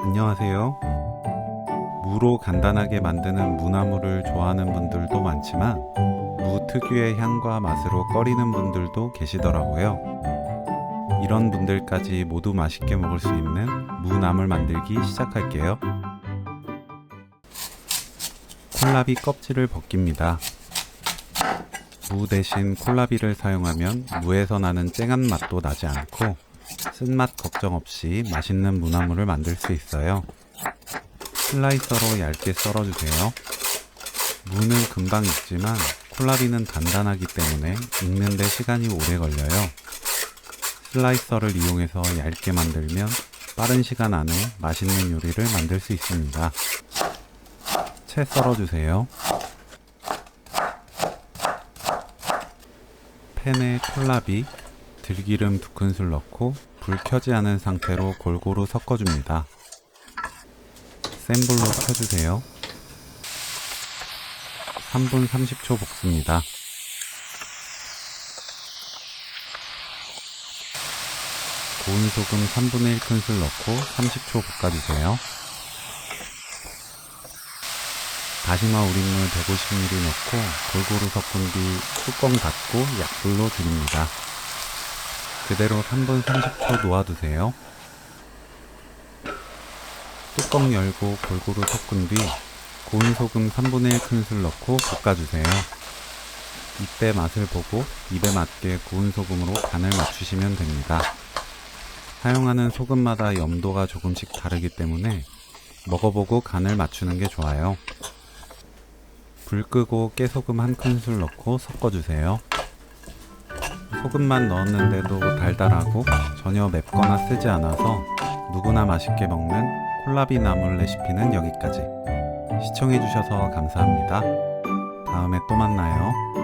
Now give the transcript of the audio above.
안녕하세요. 무로 간단하게 만드는 무나무를 좋아하는 분들도 많지만 무 특유의 향과 맛으로 꺼리는 분들도 계시더라고요. 이런 분들까지 모두 맛있게 먹을 수 있는 무나물 만들기 시작할게요. 콜라비 껍질을 벗깁니다. 무 대신 콜라비를 사용하면 무에서 나는 쨍한 맛도 나지 않고 쓴맛 걱정 없이 맛있는 무나물을 만들 수 있어요. 슬라이서로 얇게 썰어주세요. 무는 금방 익지만 콜라비는 단단하기 때문에 익는데 시간이 오래 걸려요. 슬라이서를 이용해서 얇게 만들면 빠른 시간 안에 맛있는 요리를 만들 수 있습니다. 채 썰어주세요. 팬에 콜라비, 들기름 2큰술 넣고 불 켜지 않은 상태로 골고루 섞어줍니다. 센 불로 켜주세요. 3분 30초 볶습니다. 고운 소금 3분의 1큰술 넣고 30초 볶아주세요. 다시마 우린물 150ml 넣고 골고루 섞은 뒤 뚜껑 닫고 약불로 줄입니다. 그대로 3분 30초 놓아두세요. 뚜껑 열고 골고루 섞은 뒤 고운 소금 3분의 1큰술 넣고 볶아주세요. 이때 맛을 보고 입에 맞게 고운 소금으로 간을 맞추시면 됩니다. 사용하는 소금마다 염도가 조금씩 다르기 때문에 먹어보고 간을 맞추는 게 좋아요. 불 끄고 깨소금 1큰술 넣고 섞어주세요. 소금만 넣었는데도 달달하고 전혀 맵거나 쓰지 않아서 누구나 맛있게 먹는 콜라비 나물 레시피는 여기까지. 시청해주셔서 감사합니다. 다음에 또 만나요.